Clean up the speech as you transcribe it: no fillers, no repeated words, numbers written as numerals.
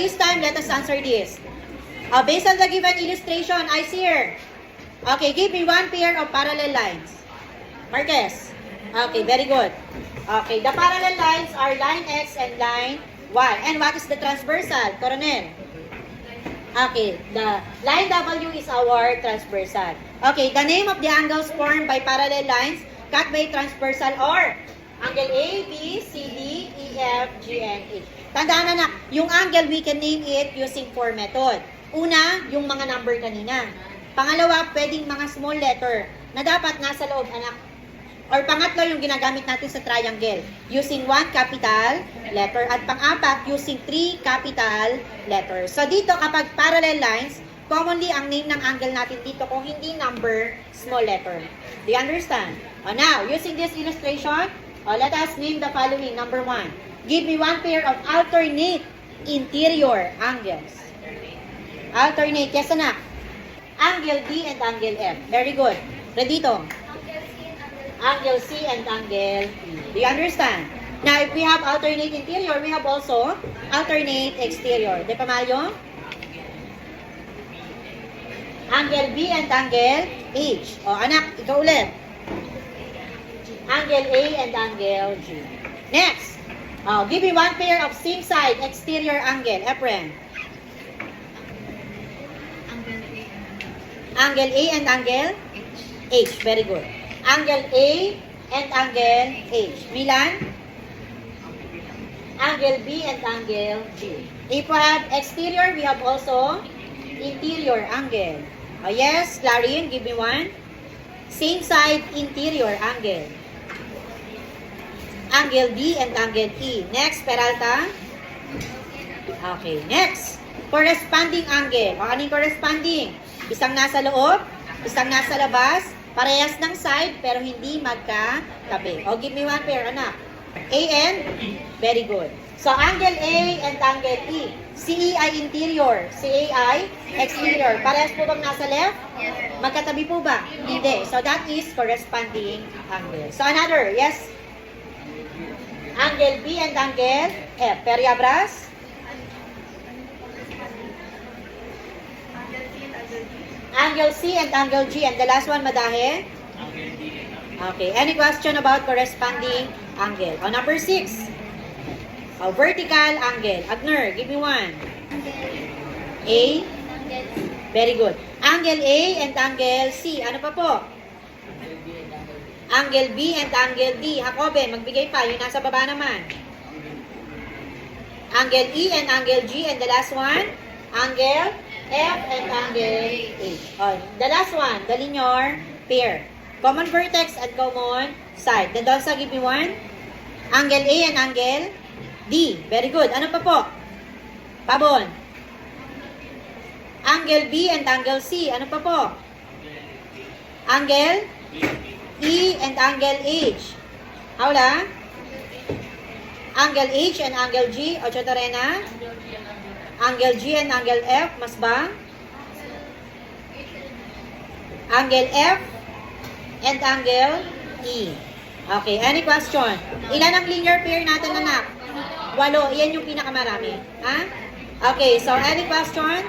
waste time, let us answer this. Based on the given illustration, I see here. Okay, give me one pair of parallel lines. Marquez. Okay, very good. Okay, the parallel lines are line X and line Y. And what is the transversal? Coronel. Okay, the line W is our transversal. Okay, the name of the angles formed by parallel lines cut by transversal or angle A, B, C, D, E, F, G, and H. Tandaan na yung angle we can name it using 4 method. Una, yung mga number kanina. Pangalawa, pwedeng mga small letter na dapat nasa loob, anak. Or pangatlo, yung ginagamit natin sa triangle, using 1 capital letter. At pang-apat, using 3 capital letters. So dito, kapag parallel lines, commonly ang name ng angle natin dito kung hindi number, small letter. Do you understand? Now, using this illustration, let us name the following. Number 1, give me one pair of alternate interior angles. Alternate, yes anak. Angle D and angle F. Very good. Ready to? Angle C and angle E. Do you understand? Now, if we have alternate interior, we have also alternate exterior. De Pamalyo? Angle B and angle H. O, anak, ikaw ulit. Angle A and angle G. Next. Give me one pair of same side exterior angle. Efren. Angle A and angle H. Very good. Angle A and angle H. Milan? Angle B and angle G. If we have exterior, we have also interior angle. Yes, Clarion, give me one. Same side interior angle. Angle B and angle E. Next, Peralta. Okay, next. Corresponding angle. Ano yung corresponding? Isang nasa loob, isang nasa labas, parehas ng side, pero hindi magkatabi. Give me one pair, anak. A and very good. So, angle A and angle E. CE ay interior, CA ay exterior. Parehas po bang nasa left? Yes. Magkatabi po ba? Hindi. So, that is corresponding angle. So, another, yes? Angle B and angle F. Periabras? Angle C and angle G. And the last one, Madahe? Okay. Any question about corresponding angle? Number 6. Vertical angle. Agner, give me one. A. Very good. Angle A and angle C. Ano pa po? Angle B and angle D. Jacobe, magbigay pa. Yung nasa baba naman. Angle E and angle G. And the last one, angle F and angle H. The last one, the linear pair. Common vertex and common side. Then also give me one. Angle A and angle D. Very good. Ano pa po? Pabon. Angle B and angle C. Ano pa po? Angle E and angle H. Haula? Angle H and angle G. Ocho Torena? Angle G and angle F, mas ba? Angle F and angle E. Okay, any question? Ilan ang linear pair natin, anak? 8. Yan yung pinakamarami. Ha? Okay, so any question?